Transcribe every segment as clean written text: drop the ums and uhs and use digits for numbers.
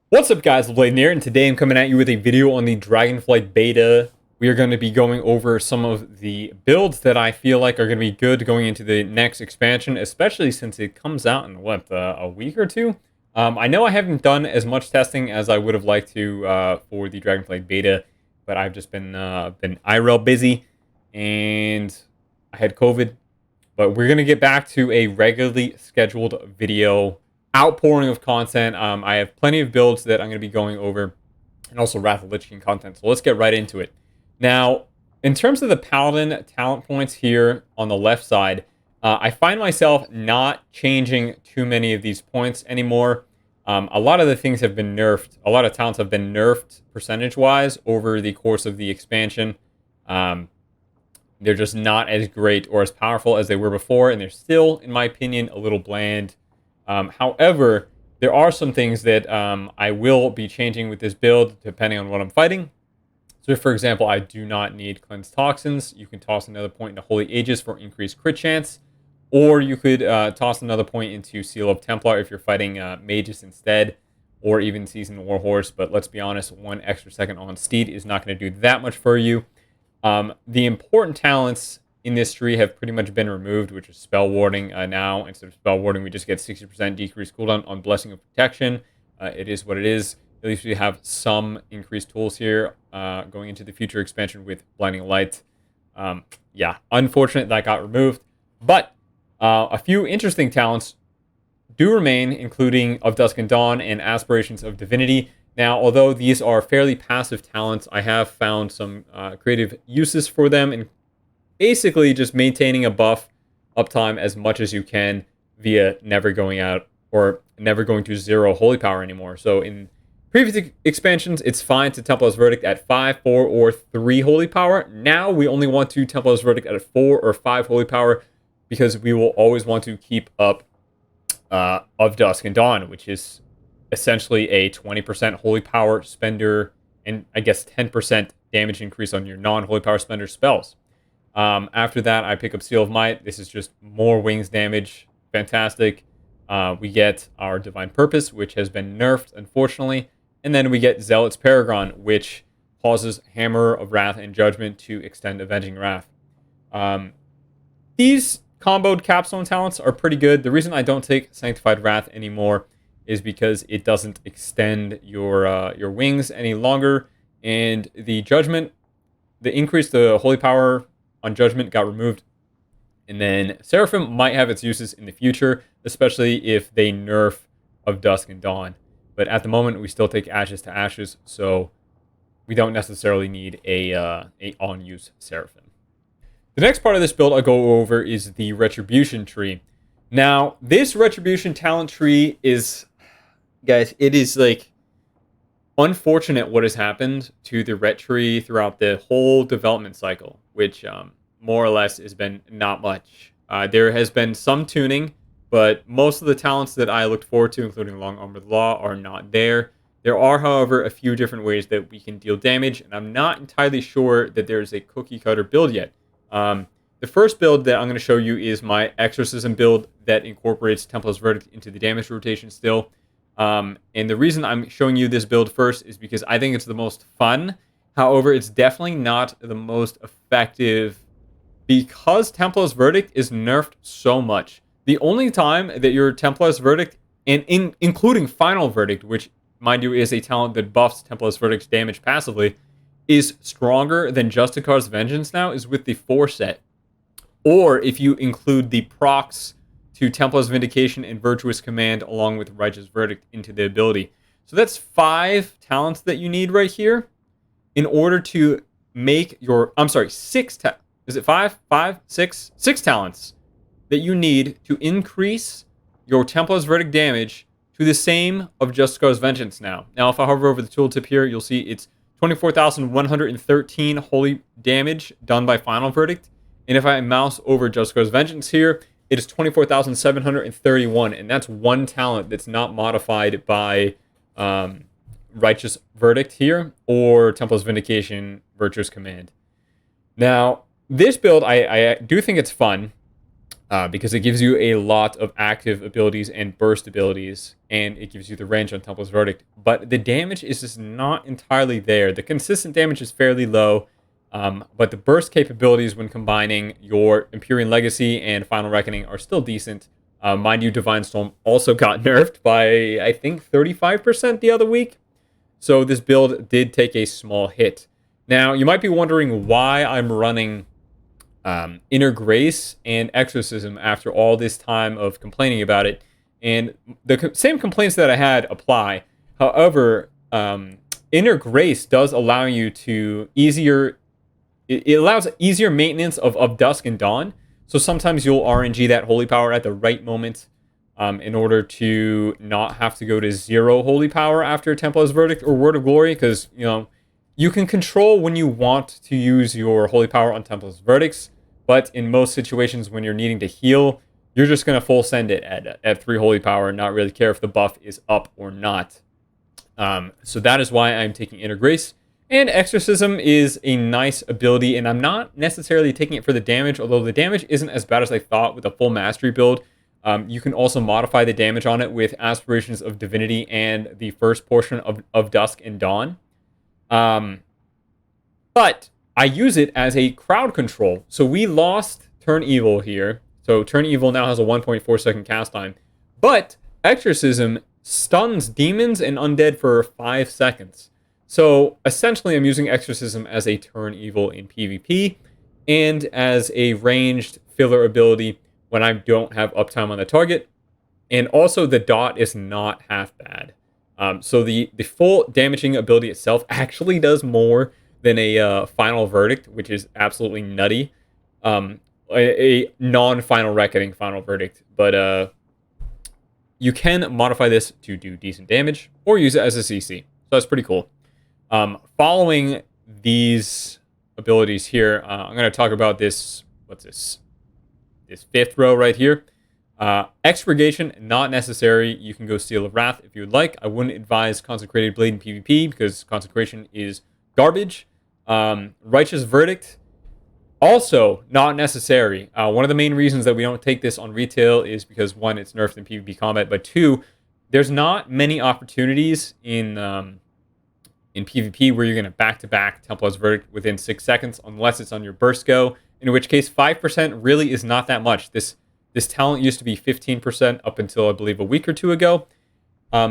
What's up guys, Lvladen here, and today I'm coming at you with a video on the Dragonflight beta. We are going to be going over some of the builds that I feel like are going to be good going into the next expansion, especially since it comes out in, a week or two? I know I haven't done as much testing as I would have liked to for the Dragonflight beta, but I've just been IRL busy, and I had COVID. But we're going to get back to a regularly scheduled video outpouring of content. I have plenty of builds that I'm going to be going over, and also Wrath of Lich King content. So let's get right into it. Now, in terms of the Paladin talent points here on the left side, I find myself not changing too many of these points anymore. A lot of the things have been nerfed. A lot of talents have been nerfed percentage-wise over the course of the expansion. They're just not as great or as powerful as they were before, and they're still, in my opinion, a little bland. However, there are some things that I will be changing with this build depending on what I'm fighting. So, for example, I do not need Cleanse Toxins. You can toss another point into Holy Aegis for increased crit chance, or you could toss another point into Seal of Templar if you're fighting Mages instead, or even Seasoned Warhorse. But let's be honest, 1 extra second on Steed is not going to do that much for you. The important talents in this tree have pretty much been removed, which is Spell Warding. Now, instead of Spell Warding, we just get 60% decreased cooldown on Blessing of Protection. It is what it is. At least we have some increased tools here going into the future expansion with Blinding Light. Yeah, unfortunate that got removed. But a few interesting talents do remain, including Of Dusk and Dawn and Aspirations of Divinity. Now, although these are fairly passive talents, I have found some creative uses for them, and basically just maintaining a buff uptime as much as you can via never going out or never going to 0 holy power anymore. So in previous expansions, it's fine to Templar's Verdict at 5, 4, or 3 holy power. Now we only want to Templar's Verdict at 4 or 5 holy power because we will always want to keep up Of Dusk and Dawn, which is essentially a 20% holy power spender and I guess 10% damage increase on your non-holy power spender spells. After that, I pick up Seal of Might. This is just more wings damage. Fantastic. We get our Divine Purpose, which has been nerfed, unfortunately. And then we get Zealot's Paragon, which causes Hammer of Wrath and Judgment to extend Avenging Wrath. These comboed capstone talents are pretty good. The reason I don't take Sanctified Wrath anymore is because it doesn't extend your wings any longer. And the Judgment, the increase the Holy Power on Judgment got removed. And then Seraphim might have its uses in the future, especially if they nerf Of Dusk and Dawn. But at the moment, we still take Ashes to Ashes, so we don't necessarily need a on-use Seraphim. The next part of this build I'll go over is the Retribution tree. Now, this Retribution talent tree is, guys, it is like unfortunate what has happened to the Ret tree throughout the whole development cycle, which more or less has been not much. There has been some tuning, but most of the talents that I looked forward to, including Long Armored Law, are not there. There are, however, a few different ways that we can deal damage, and I'm not entirely sure that there's a cookie cutter build yet. The first build that I'm going to show you is my Exorcism build that incorporates Templar's Verdict into the damage rotation still. And the reason I'm showing you this build first is because I think it's the most fun. However, it's definitely not the most effective because Templar's Verdict is nerfed so much. The only time that your Templar's Verdict, and including Final Verdict, which, mind you, is a talent that buffs Templar's Verdict's damage passively, is stronger than Justicar's Vengeance now, is with the 4 set. Or if you include the procs to Templar's Vindication and Virtuous Command along with Righteous Verdict into the ability. So that's 5 talents that you need right here in order to make your... I'm sorry, 6... Is it 5? 5? 6? 6 talents that you need to increase your Templar's Verdict damage to the same of Justicar's Vengeance now. Now, if I hover over the tooltip here, you'll see it's 24,113 holy damage done by Final Verdict. And if I mouse over Justicar's Vengeance here, it is 24,731, and that's one talent that's not modified by Righteous Verdict here or Templar's Vindication, Virtuous Command. Now, this build, I do think it's fun. because it gives you a lot of active abilities and burst abilities, and it gives you the range on Templar's Verdict. But the damage is just not entirely there. The consistent damage is fairly low, but the burst capabilities when combining your Empyrean Legacy and Final Reckoning are still decent. Mind you, Divine Storm also got nerfed by, I think, 35% the other week. So this build did take a small hit. Now, you might be wondering why I'm running Inner Grace and Exorcism after all this time of complaining about it. And the same complaints that I had apply. However, Inner Grace does allow you to it allows easier maintenance of Dusk and Dawn. So sometimes you'll RNG that Holy Power at the right moment in order to not have to go to 0 Holy Power after Templar's Verdict or Word of Glory, because, you can control when you want to use your Holy Power on Templar's Verdicts, but in most situations when you're needing to heal, you're just going to full send it at 3 Holy Power and not really care if the buff is up or not. So that is why I'm taking Inner Grace. And Exorcism is a nice ability, and I'm not necessarily taking it for the damage, although the damage isn't as bad as I thought with a full mastery build. You can also modify the damage on it with Aspirations of Divinity and the first portion of Dusk and Dawn. But I use it as a crowd control. So we lost Turn Evil here. So Turn Evil now has a 1.4 second cast time. But Exorcism stuns demons and undead for 5 seconds. So essentially I'm using Exorcism as a Turn Evil in PvP and as a ranged filler ability when I don't have uptime on the target. And also the dot is not half bad. So the full damaging ability itself actually does more than a Final Verdict, which is absolutely nutty. A non-Final Reckoning Final Verdict. But you can modify this to do decent damage or use it as a CC. So that's pretty cool. Following these abilities here, I'm going to talk about this. What's this? This 5th row right here. Expurgation, not necessary. You can go Seal of Wrath if you would like. I wouldn't advise Consecrated Blade in PvP because Consecration is garbage. Righteous Verdict, also not necessary. One of the main reasons that we don't take this on retail is because, 1, it's nerfed in PvP combat, but 2, there's not many opportunities in PvP where you're going to back-to-back Templar's Verdict within 6 seconds, unless it's on your burst go, in which case 5% really is not that much. This talent used to be 15% up until, I believe, a week or 2 ago.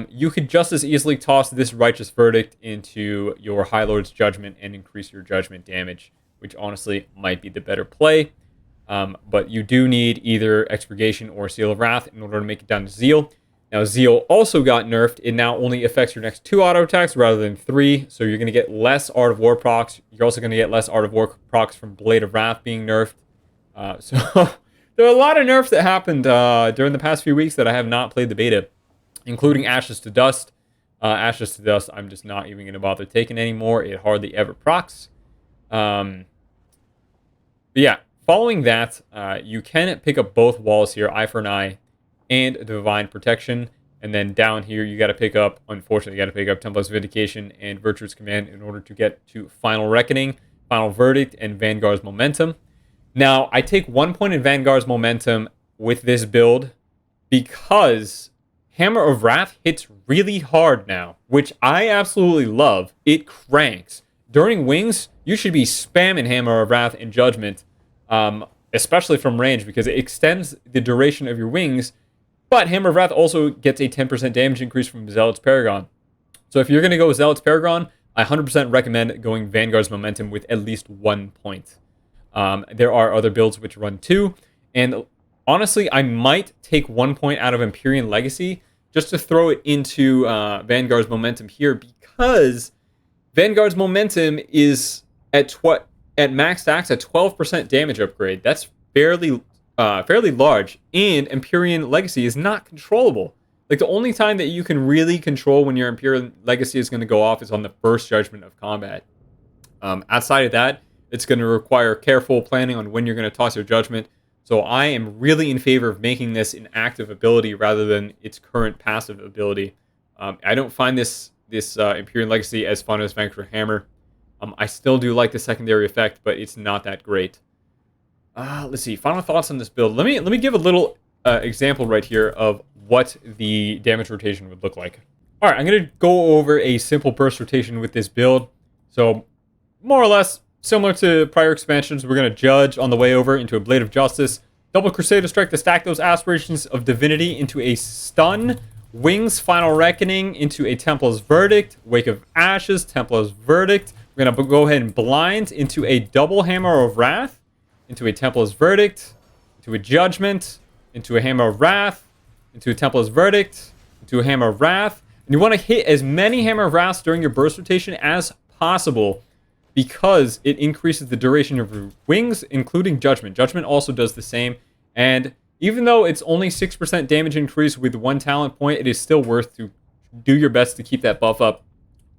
You could just as easily toss this Righteous Verdict into your High Lord's Judgment and increase your Judgment damage, which honestly might be the better play. But you do need either Expurgation or Seal of Wrath in order to make it down to Zeal. Now, Zeal also got nerfed. It now only affects your next 2 auto attacks rather than 3, so you're going to get less Art of War procs. You're also going to get less Art of War procs from Blade of Wrath being nerfed. So there are a lot of nerfs that happened during the past few weeks that I have not played the beta, including Ashes to Dust. Ashes to Dust, I'm just not even going to bother taking anymore. It hardly ever procs. But yeah, following that, you can pick up both walls here, Eye for an Eye and Divine Protection. And then down here, you got to pick up, unfortunately, you got to pick up Templar's Vindication and Virtuous Command in order to get to Final Reckoning, Final Verdict, and Vanguard's Momentum. Now, I take 1 point in Vanguard's Momentum with this build because Hammer of Wrath hits really hard now, which I absolutely love. It cranks. During Wings, you should be spamming Hammer of Wrath and Judgment, especially from range, because it extends the duration of your Wings. But Hammer of Wrath also gets a 10% damage increase from Zealot's Paragon. So if you're going to go with Zealot's Paragon, I 100% recommend going Vanguard's Momentum with at least 1 point. There are other builds which run 2. And honestly, I might take 1 point out of Empyrean Legacy just to throw it into Vanguard's Momentum here, because Vanguard's Momentum is at max stacks at 12% damage upgrade. That's fairly large, and Empyrean Legacy is not controllable. Like, the only time that you can really control when your Empyrean Legacy is going to go off is on the first judgment of combat. Outside of that, it's going to require careful planning on when you're going to toss your judgment. So I am really in favor of making this an active ability rather than its current passive ability. I don't find this Empyrean Legacy as fun as Vanquisher Hammer. I still do like the secondary effect, but it's not that great. Let's see. Final thoughts on this build. Let me give a little example right here of what the damage rotation would look like. All right, I'm gonna go over a simple burst rotation with this build. So more or less similar to prior expansions, we're gonna judge on the way over into a Blade of Justice, double Crusader Strike to stack those aspirations of divinity into a stun, Wings Final Reckoning into a Templar's Verdict, Wake of Ashes, Templar's Verdict. We're gonna go ahead and blind into a double Hammer of Wrath, into a Templar's Verdict, into a Judgment, into a Hammer of Wrath, into a Templar's Verdict, into a Hammer of Wrath. And you want to hit as many Hammer of Wraths during your burst rotation as possible because it increases the duration of your wings, including Judgment. Judgment also does the same. And even though it's only 6% damage increase with one talent point, it is still worth to do your best to keep that buff up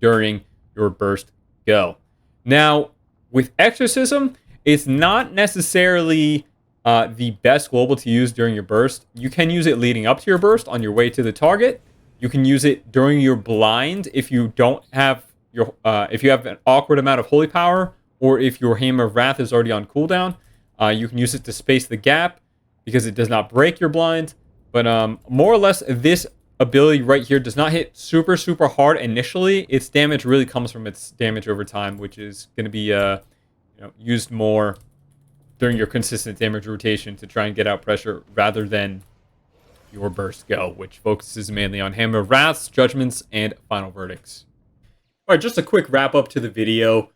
during your burst go. Now, with Exorcism, it's not necessarily the best global to use during your burst. You can use it leading up to your burst on your way to the target. You can use it during your blind if you don't have your if you have an awkward amount of holy power, or if your Hammer of Wrath is already on cooldown. You can use it to space the gap because it does not break your blind. But more or less, this ability right here does not hit super hard initially. Its damage really comes from its damage over time, which is going to be used more during your consistent damage rotation to try and get out pressure rather than your burst go, which focuses mainly on Hammer of Wraths, Judgments, and Final Verdicts. All right, just a quick wrap up to the video.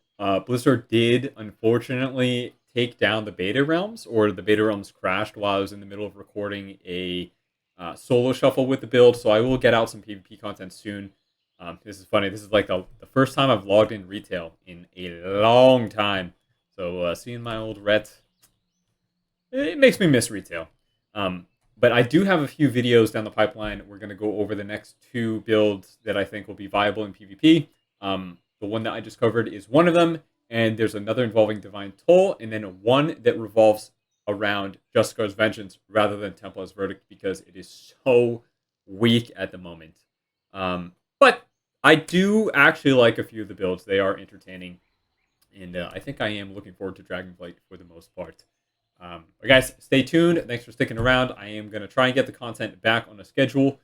Blizzard did, unfortunately, take down the beta realms, or the beta realms crashed while I was in the middle of recording a solo shuffle with the build, so I will get out some PvP content soon. This is funny. This is like the first time I've logged in retail in a long time. So seeing my old ret, it makes me miss retail. But I do have a few videos down the pipeline. We're going to go over the next two builds that I think will be viable in PvP. The one that I just covered is one of them, and there's another involving Divine Toll, and then one that revolves around Justicar's Vengeance rather than Templar's Verdict because it is so weak at the moment. But I do actually like a few of the builds. They are entertaining, and I think I am looking forward to Dragonflight for the most part. But guys, stay tuned. Thanks for sticking around. I am going to try and get the content back on a schedule.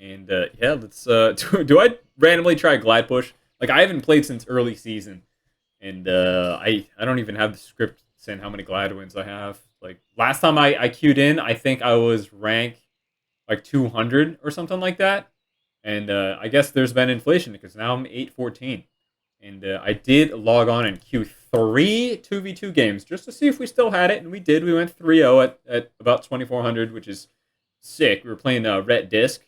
And yeah, let's... do I randomly try Glide Push? Like, I haven't played since early season. And I don't even have the script saying how many Glide wins I have. Like, last time I queued in, I think I was rank like 200 or something like that. And I guess there's been inflation because now I'm 814. And I did log on and queue 3 2v2 games just to see if we still had it. And we did. We went 3-0 at about 2400, which is sick. We were playing Ret Disc.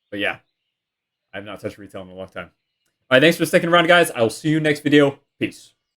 But yeah, I have not touched retail in a long time. All right, thanks for sticking around, guys. I will see you next video. Peace.